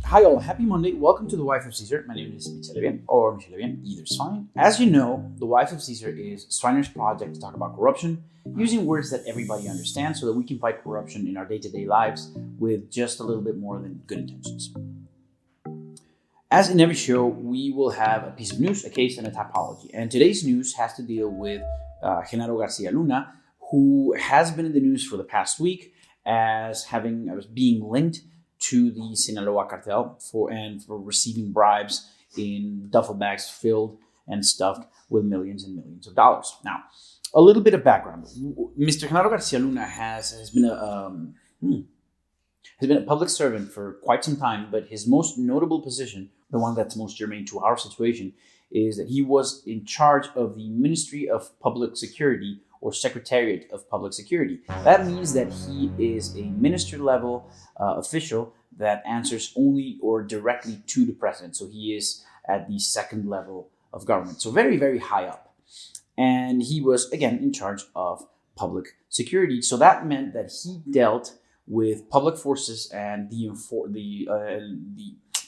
Hi all, happy Monday. Welcome to The Wife of Caesar. My name is Michele Bien, or Michele Bien, either's fine. As you know, The Wife of Caesar is Streiner's project to talk about corruption, using words that everybody understands so that we can fight corruption in our day-to-day lives with just a little bit more than good intentions. As in every show, we will have a piece of news, a case, and a typology. And today's news has to deal with Genaro Garcia Luna, who has been in the news for the past week as being linked to the Sinaloa cartel for receiving bribes in duffel bags filled and stuffed with millions and millions of dollars. Now, a little bit of background. Mr. Genaro Garcia Luna has been a public servant for quite some time, but his most notable position, the one that's most germane to our situation, is that he was in charge of the Ministry of Public Security or Secretariat of Public Security. That means that he is a minister-level official that answers only or directly to the president. So he is at the second level of government. So very, very high up. And he was, again, in charge of public security. So that meant that he dealt with public forces and the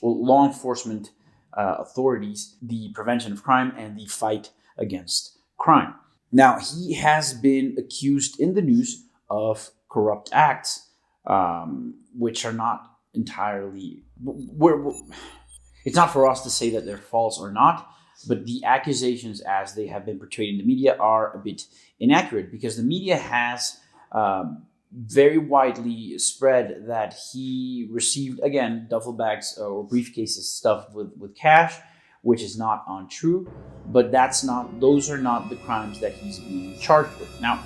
law enforcement authorities, the prevention of crime, and the fight against crime. Now, he has been accused in the news of corrupt acts, which are not entirely... It's not for us to say that they're false or not, but the accusations as they have been portrayed in the media are a bit inaccurate because the media has very widely spread that he received, again, duffel bags or briefcases stuffed with cash, which is not untrue, but those are not the crimes that he's being charged with. Now,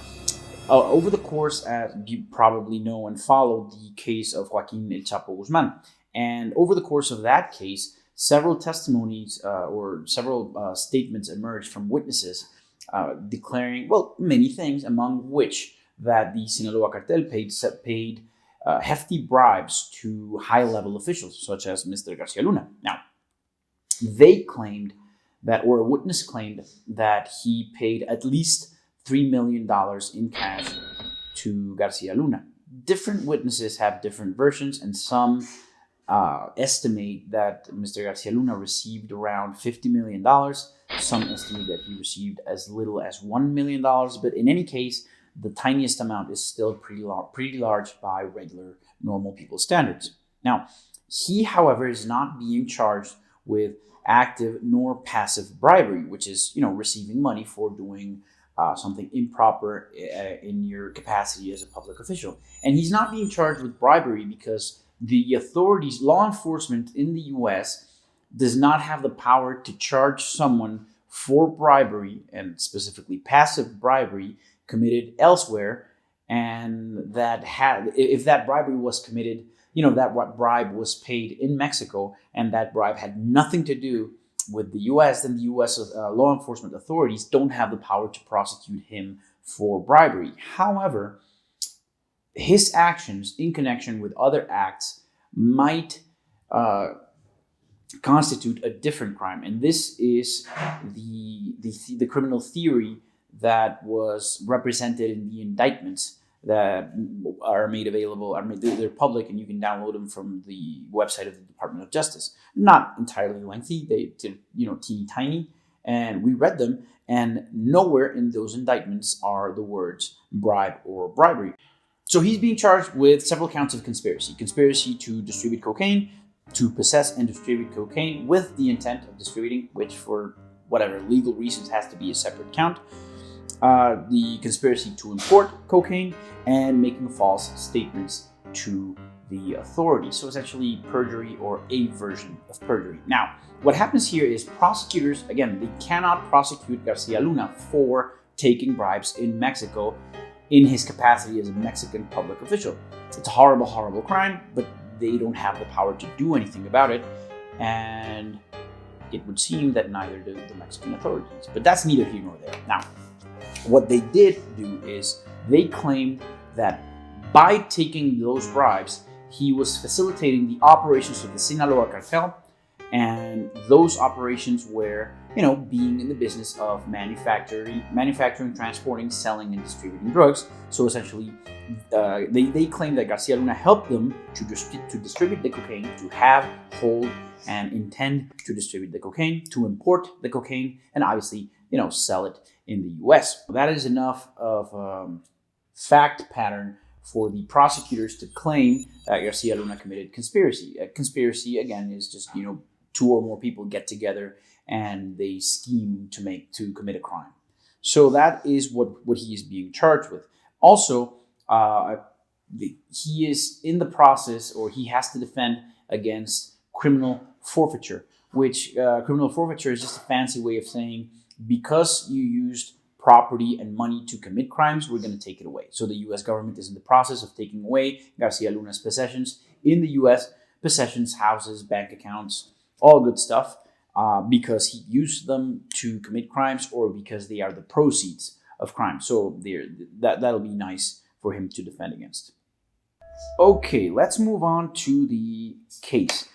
over the course, as you probably know and follow, the case of Joaquin El Chapo Guzman, and over the course of that case, several testimonies or several statements emerged from witnesses declaring, well, many things, among which that the Sinaloa cartel paid hefty bribes to high-level officials, such as Mr. Garcia Luna. Now, they claimed that, or a witness claimed that he paid at least $3 million in cash to Garcia Luna. Different witnesses have different versions, and some estimate that Mr. Garcia Luna received around $50 million. Some estimate that he received as little as $1 million. But in any case, the tiniest amount is still pretty large by regular, normal people's standards. Now, he, however, is not being charged with active nor passive bribery, which is, receiving money for doing something improper in your capacity as a public official. And he's not being charged with bribery because the authorities, law enforcement in the U.S., does not have the power to charge someone for bribery, and specifically passive bribery, committed elsewhere, and if that bribery was committed, that bribe was paid in Mexico, and that bribe had nothing to do with the U.S., then the U.S. Law enforcement authorities don't have the power to prosecute him for bribery. However, his actions in connection with other acts might constitute a different crime, and this is the criminal theory that was represented in the indictments that are made available. They're public, and you can download them from the website of the Department of Justice. Not entirely lengthy; they're teeny tiny, and we read them. And nowhere in those indictments are the words bribe or bribery. So he's being charged with several counts of conspiracy: conspiracy to distribute cocaine, to possess and distribute cocaine with the intent of distributing, which for whatever legal reasons has to be a separate count. The conspiracy to import cocaine, and making false statements to the authorities. So it's actually perjury, or a version of perjury. Now, what happens here is prosecutors, again, they cannot prosecute Garcia Luna for taking bribes in Mexico in his capacity as a Mexican public official. It's a horrible, horrible crime, but they don't have the power to do anything about it. And it would seem that neither do the Mexican authorities. But that's neither here nor there. Now, what they did do is they claimed that by taking those bribes, he was facilitating the operations of the Sinaloa cartel And those operations were, being in the business of manufacturing, transporting, selling, and distributing drugs. So essentially, they claim that Garcia Luna helped them to distribute the cocaine, to have, hold, and intend to distribute the cocaine, to import the cocaine, and obviously, sell it in the U.S. That is enough of fact pattern for the prosecutors to claim that Garcia Luna committed conspiracy. Conspiracy, again, is just, two or more people get together and they scheme to commit a crime. So that is what he is being charged with. Also, he is in the process, or he has to defend against criminal forfeiture, which criminal forfeiture is just a fancy way of saying, because you used property and money to commit crimes, we're going to take it away. So the U.S. government is in the process of taking away Garcia Luna's possessions in the U.S., possessions, houses, bank accounts, all good stuff, because he used them to commit crimes or because they are the proceeds of crime. So that'll be nice for him to defend against. Okay, let's move on to the case.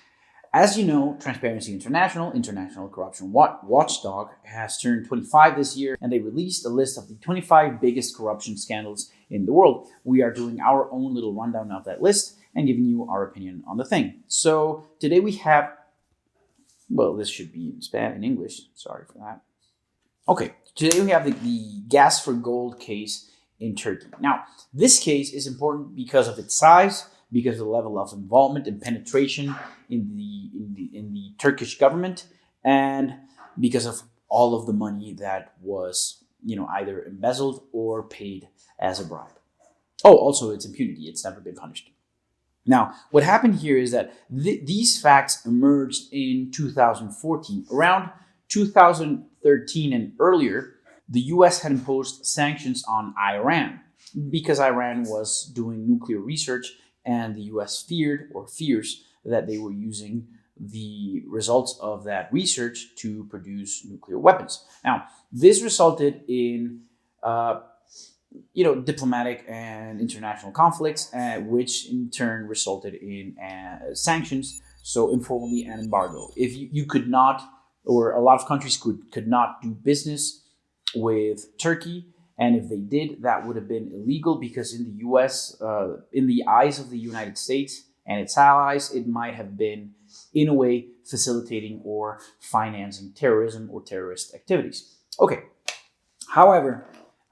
As you know, Transparency International, International Corruption Watchdog, has turned 25 this year, and they released a list of the 25 biggest corruption scandals in the world. We are doing our own little rundown of that list and giving you our opinion on the thing. So today we have, well, this should be in English. Sorry for that. Okay, today we have the gas for gold case in Turkey. Now, this case is important because of its size, because of the level of involvement and penetration in the Turkish government, and because of all of the money that was, either embezzled or paid as a bribe. Oh, also its impunity. It's never been punished. Now, what happened here is that these facts emerged in 2014. Around 2013 and earlier, the US had imposed sanctions on Iran because Iran was doing nuclear research, and the US fears that they were using the results of that research to produce nuclear weapons. Now, this resulted in diplomatic and international conflicts, which in turn resulted in sanctions, so informally an embargo. If you could not, or a lot of countries could not do business with Turkey, and if they did, that would have been illegal, because in the US, in the eyes of the United States and its allies, it might have been, in a way, facilitating or financing terrorism or terrorist activities. Okay, however,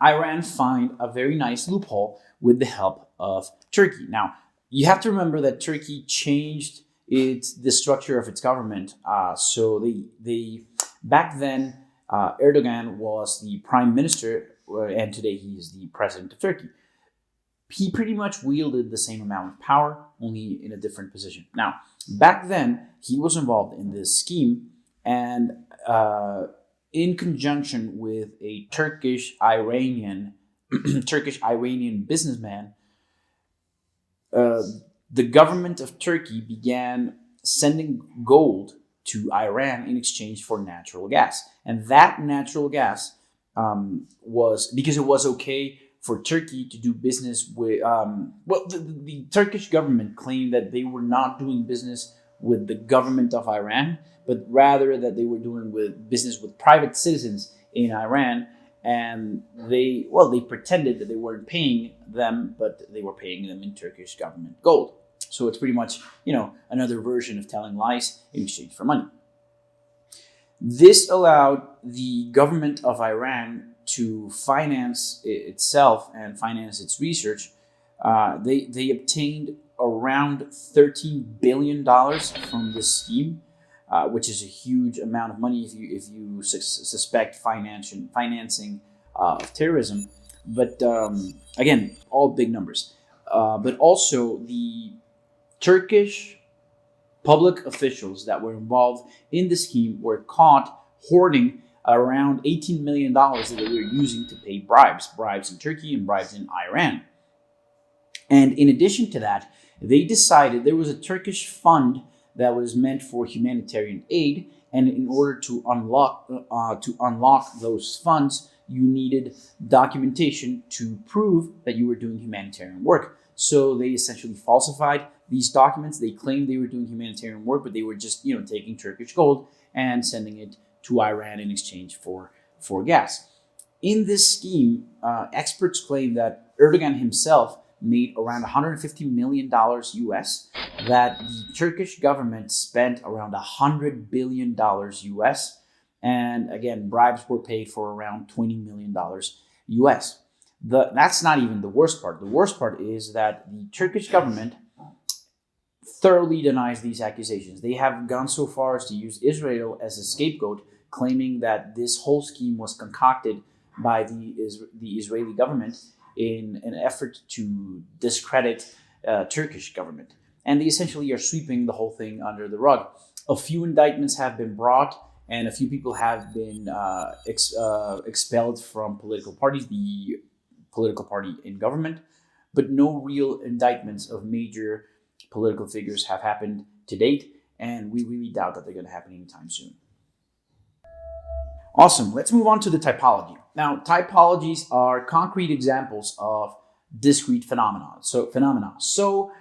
Iran found a very nice loophole with the help of Turkey. Now, you have to remember that Turkey changed the structure of its government. So they back then, Erdogan was the prime minister, and today he is the president of Turkey. He pretty much wielded the same amount of power, only in a different position. Now, back then, he was involved in this scheme, and in conjunction with a Turkish-Iranian businessman, the government of Turkey began sending gold to Iran in exchange for natural gas. And that natural gas was because it was okay for Turkey to do business with, the Turkish government claimed that they were not doing business with the government of Iran, but rather that they were doing business with private citizens in Iran. And they pretended that they weren't paying them, but they were paying them in Turkish government gold. So it's pretty much, another version of telling lies in exchange for money. This allowed the government of Iran to finance itself and finance its research. They obtained around $13 billion from this scheme, which is a huge amount of money if you suspect financing of terrorism. But again, all big numbers. But also the Turkish public officials that were involved in the scheme were caught hoarding around $18 million that they were using to pay bribes in Turkey and bribes in Iran. And in addition to that, they decided there was a Turkish fund that was meant for humanitarian aid, and in order to unlock those funds, you needed documentation to prove that you were doing humanitarian work. So they essentially falsified these documents. They claimed they were doing humanitarian work, but they were just, taking Turkish gold and sending it to Iran in exchange for gas. In this scheme, experts claim that Erdogan himself made around $150 million US, that the Turkish government spent around $100 billion US, and again, bribes were paid for around $20 million US. That's not even the worst part. The worst part is that the Turkish government thoroughly denies these accusations. They have gone so far as to use Israel as a scapegoat, claiming that this whole scheme was concocted by the Israeli government in an effort to discredit Turkish government. And they essentially are sweeping the whole thing under the rug. A few indictments have been brought, and a few people have been expelled from political parties, the political party in government, but no real indictments of major political figures have happened to date, and we really doubt that they're going to happen anytime soon. Awesome. Let's move on to the typology. Now, typologies are concrete examples of discrete phenomena. So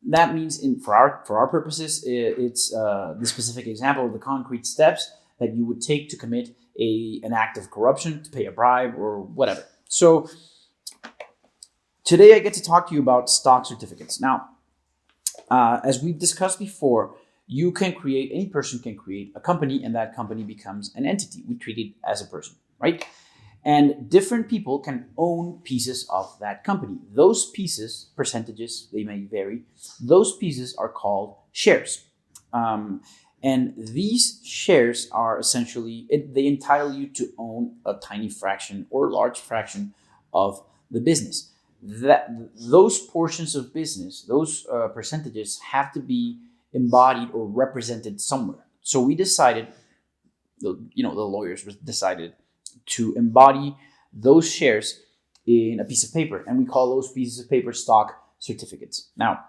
that means, for our purposes, it's the specific example of the concrete steps that you would take to commit an act of corruption, to pay a bribe, or whatever. So today I get to talk to you about stock certificates. Now, as we've discussed before, any person can create a company, and that company becomes an entity. We treat it as a person, right? And different people can own pieces of that company. Those pieces, percentages, they may vary. Those pieces are called shares. And these shares are essentially, they entitle you to own a tiny fraction or large fraction of the business. Those portions of business, those percentages have to be embodied or represented somewhere. So we decided, the lawyers decided to embody those shares in a piece of paper, and we call those pieces of paper stock certificates. Now,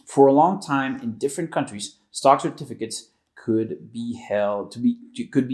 for a long time in different countries, stock certificates could be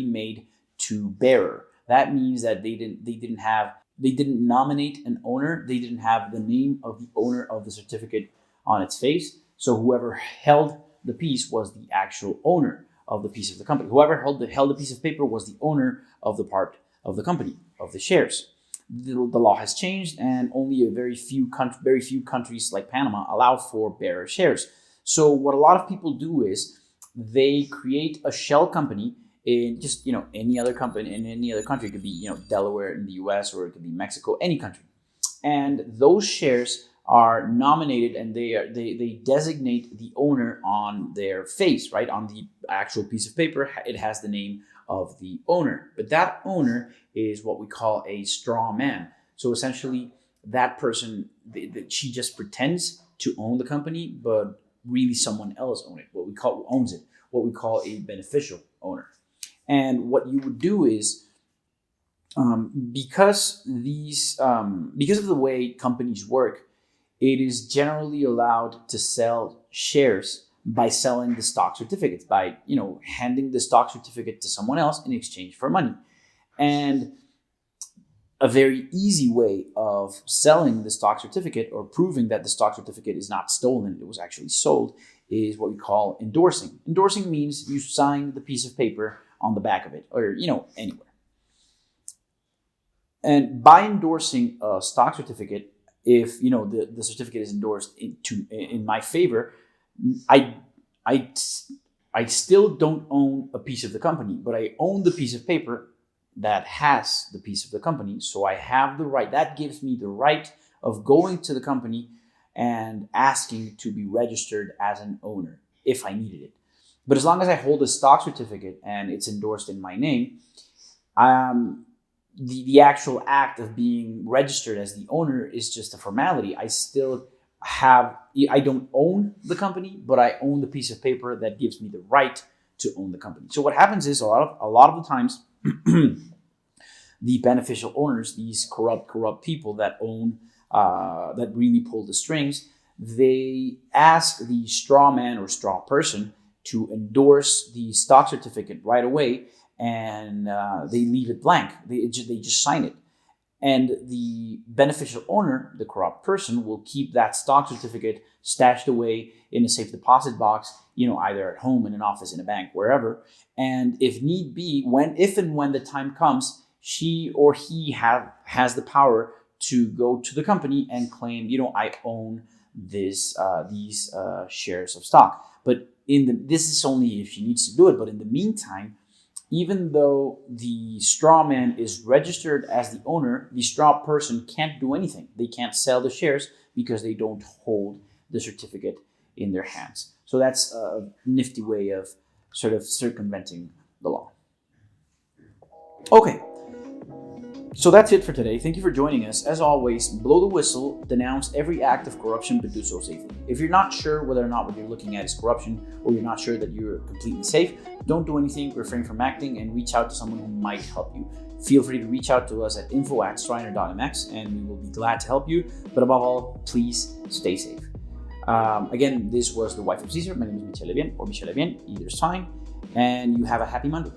made to bearer. That means that they didn't nominate an owner. They didn't have the name of the owner of the certificate on its face. So whoever held the piece was the actual owner of the piece of the company. Whoever held the piece of paper was the owner of the part of the company, of the shares. The law has changed, and only very few countries like Panama allow for bearer shares. So what a lot of people do is they create a shell company in just any other company in any other country. It could be Delaware in the U.S., or it could be Mexico, any country, and those shares are nominated, and they designate the owner on their face, right? On the actual piece of paper, it has the name of the owner. But that owner is what we call a straw man. So essentially, that person, she just pretends to own the company, but really someone else owns it. What we call a beneficial owner. And what you would do is, because of the way companies work, it is generally allowed to sell shares by selling the stock certificates, by handing the stock certificate to someone else in exchange for money. And a very easy way of selling the stock certificate, or proving that the stock certificate is not stolen, it was actually sold, is what we call endorsing. Endorsing means you sign the piece of paper on the back of it, or anywhere. And by endorsing a stock certificate, if the certificate is endorsed in my favor, I still don't own a piece of the company, but I own the piece of paper that has the piece of the company. So I have the right. That gives me the right of going to the company and asking to be registered as an owner if I needed it. But as long as I hold a stock certificate and it's endorsed in my name, the actual act of being registered as the owner is just a formality. I don't own the company, but I own the piece of paper that gives me the right to own the company. So what happens is a lot of the times, the beneficial owners, these corrupt people that own, that really pull the strings, they ask the straw man or straw person to endorse the stock certificate right away. and they leave it blank. They just sign it. And the beneficial owner, the corrupt person, will keep that stock certificate stashed away in a safe deposit box, either at home, in an office, in a bank, wherever. And if need be, if and when the time comes, she or he has the power to go to the company and claim, I own these shares of stock. But this is only if she needs to do it. But in the meantime, even though the straw man is registered as the owner, the straw person can't do anything. They can't sell the shares because they don't hold the certificate in their hands. So that's a nifty way of sort of circumventing the law. Okay. So that's it for today. Thank you for joining us. As always, blow the whistle, denounce every act of corruption, but do so safely. If you're not sure whether or not what you're looking at is corruption, or you're not sure that you're completely safe, don't do anything, refrain from acting, and reach out to someone who might help you. Feel free to reach out to us at info@streiner.mx, and we will be glad to help you. But above all, please stay safe. Again, this was The Wife of Caesar. My name is Michele Bien, or Michele Bien, either is fine. And you have a happy Monday.